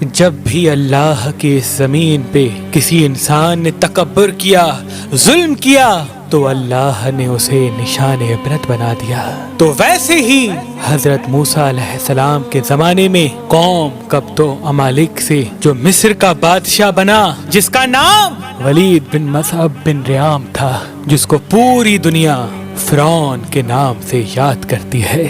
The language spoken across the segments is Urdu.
جب بھی اللہ کی اس زمین پہ کسی انسان نے تکبر کیا، ظلم کیا، تو اللہ نے اسے نشان عبرت بنا دیا۔ تو ویسے ہی حضرت موسیٰ علیہ السلام کے زمانے میں قوم قبط و امالک سے جو مصر کا بادشاہ بنا، جس کا نام ولید بن مصعب بن ریام تھا، جس کو پوری دنیا فرعون کے نام سے یاد کرتی ہے،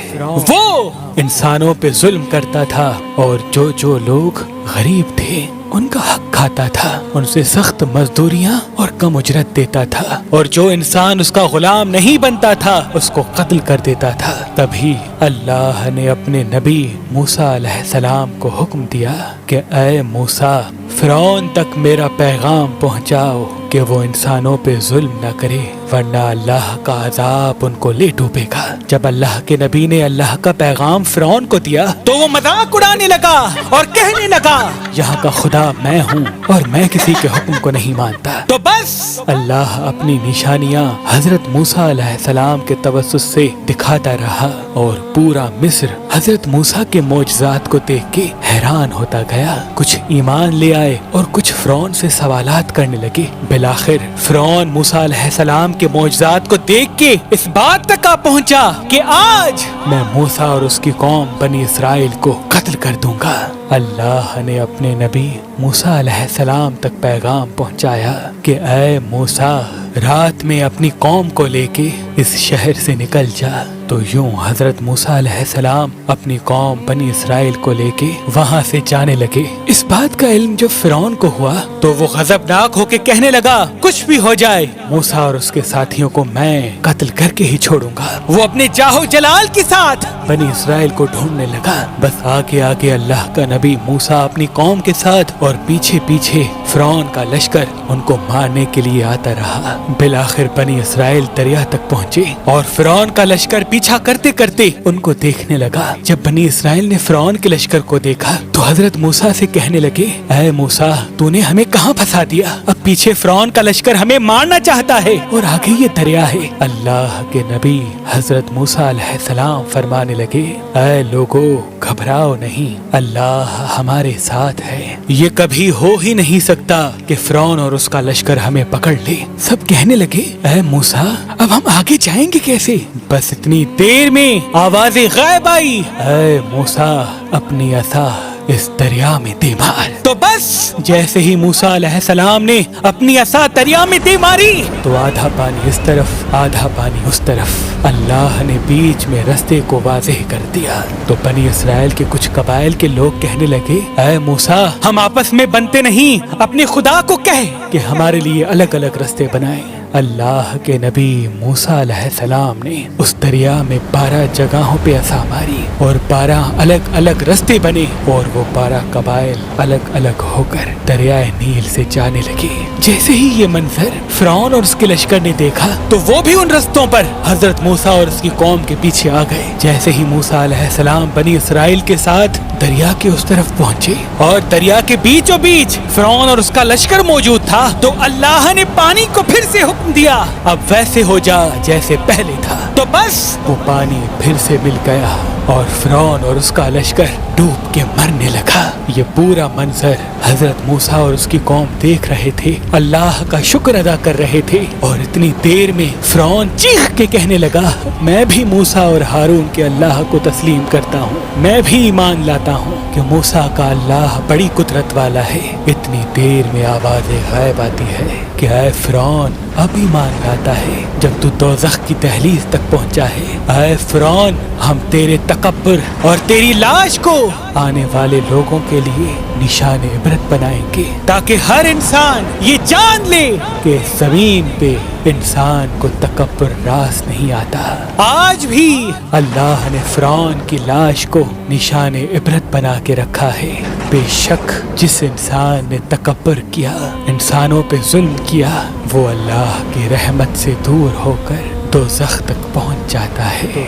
وہ انسانوں پہ ظلم کرتا تھا اور جو لوگ غریب تھے ان کا حق کھاتا تھا، ان سے سخت مزدوریاں اور کم اجرت دیتا تھا، اور جو انسان اس کا غلام نہیں بنتا تھا اس کو قتل کر دیتا تھا۔ تبھی اللہ نے اپنے نبی موسیٰ علیہ السلام کو حکم دیا کہ اے موسیٰ، فرعون تک میرا پیغام پہنچاؤ کہ وہ انسانوں پہ ظلم نہ کرے، ورنہ اللہ کا عذاب ان کو لے ڈوبے گا۔ جب اللہ کے نبی نے اللہ کا پیغام فرعون کو دیا تو وہ مذاق اڑانے لگا اور کہنے لگا یہاں کا خدا میں ہوں اور میں کسی کے حکم کو نہیں مانتا۔ تو بس اللہ اپنی نشانیاں حضرت موسیٰ علیہ السلام کے توسط سے دکھاتا رہا، اور پورا مصر حضرت موسیٰ کے معجزات کو دیکھ کے حیران ہوتا گیا۔ کچھ ایمان لے آئے اور کچھ فرعون سے سوالات کرنے لگے۔ بالآخر فرعون موسیٰ علیہ السلام کے معجزات کو دیکھ کے اس بات تک آ پہنچا کہ آج میں موسیٰ اور اس کی قوم بنی اسرائیل کو قتل کر دوں گا۔ اللہ نے اپنے نبی موسیٰ علیہ السلام تک پیغام پہنچایا کہ اے موسیٰ، رات میں اپنی قوم کو لے کے اس شہر سے نکل جا۔ تو یوں حضرت موسیٰ علیہ السلام اپنی قوم بنی اسرائیل کو لے کے وہاں سے جانے لگے۔ اس بات کا علم جب فرعون کو ہوا تو وہ غضبناک ہو کے کہنے لگا کچھ بھی ہو جائے، موسیٰ اور اس کے ساتھیوں کو میں قتل کر کے ہی چھوڑوں گا۔ وہ اپنے جاہو جلال کے ساتھ بنی اسرائیل کو ڈھونڈنے لگا۔ بس آگے آگے اللہ کا نبی موسیٰ اپنی قوم کے ساتھ اور پیچھے پیچھے فرعون کا لشکر ان کو مارنے کے لیے آتا رہا۔ بالآخر بنی اسرائیل دریا تک پہنچے اور فرعون کا لشکر پیچھا کرتے کرتے ان کو دیکھنے لگا۔ جب بنی اسرائیل نے فرعون کے لشکر کو دیکھا تو حضرت موسیٰ سے کہنے لگے اے موسیٰ، تو نے ہمیں کہاں پھنسا دیا؟ اب پیچھے فرعون کا لشکر ہمیں مارنا چاہتا ہے اور آگے یہ دریا ہے۔ اللہ کے نبی حضرت موسیٰ علیہ السلام فرمانے لگے اے لوگو، گھبراؤ نہیں، اللہ ہمارے ساتھ ہے۔ یہ کبھی ہو ہی نہیں سکتا کہ فرعون اور اس کا لشکر ہمیں پکڑ لے۔ سب کہنے لگے اے موسیٰ، اب ہم آگے جائیں گے کیسے؟ بس اتنی دیر میں آواز غائب آئی اے موسیٰ، اپنی عصا اس دریا میں دے مار۔ تو بس جیسے ہی موسیٰ علیہ السلام نے اپنی عصا دریا میں دے ماری تو آدھا پانی اس طرف آدھا پانی اس طرف، اللہ نے بیچ میں رستے کو واضح کر دیا۔ تو بنی اسرائیل کے کچھ قبائل کے لوگ کہنے لگے اے موسیٰ، ہم آپس میں بنتے نہیں، اپنے خدا کو کہے کہ ہمارے لیے الگ الگ رستے بنائے۔ اللہ کے نبی موسیٰ علیہ السلام نے اس دریا میں 12 جگہوں پہ عصا ماری اور 12 الگ الگ رستے بنے، اور وہ 12 قبائل الگ الگ ہو کر دریائے نیل سے جانے لگے۔ جیسے ہی یہ منظر فرعون اور اس کے لشکر نے دیکھا تو وہ بھی ان رستوں پر حضرت موسیٰ اور اس کی قوم کے پیچھے آ گئے۔ جیسے ہی موسیٰ علیہ السلام بنی اسرائیل کے ساتھ دریا کے اس طرف پہنچے اور دریا کے بیچوں بیچ فرعون اور اس کا لشکر موجود تھا، تو اللہ نے پانی کو پھر سے حکم دیا اب ویسے ہو جا جیسے پہلے تھا۔ تو بس وہ پانی پھر سے مل گیا اور فرعون اور اس کا لشکر ڈوب کے مرنے لگا۔ یہ پورا منظر حضرت موسیٰ اور اس کی قوم دیکھ رہے تھے، اللہ کا شکر ادا کر رہے تھے، اور اتنی دیر میں فرعون چیخ کے کہنے لگا میں بھی موسیٰ اور ہارون کے اللہ کو تسلیم کرتا ہوں، میں بھی ایمان لاتا ہوں کہ موسیٰ کا اللہ بڑی قدرت والا ہے۔ اتنی دیر میں آواز غائب آتی ہے کہ اے فرعون، اب ایمان لاتا ہے جب تو دوزخ کی دہلیز تک پہنچا ہے۔ اے فرعون، ہم تیرے تکبر اور تیری لاش کو آنے والے لوگوں کے لیے نشان عبرت بنائیں گے، تاکہ ہر انسان یہ جان لے کہ زمین پہ انسان کو تکبر راس نہیں آتا۔ آج بھی اللہ نے فرعون کی لاش کو نشان عبرت بنا کے رکھا ہے۔ بے شک جس انسان نے تکبر کیا، انسانوں پہ ظلم کیا، وہ اللہ کی رحمت سے دور ہو کر دوزخ تک پہنچ جاتا ہے۔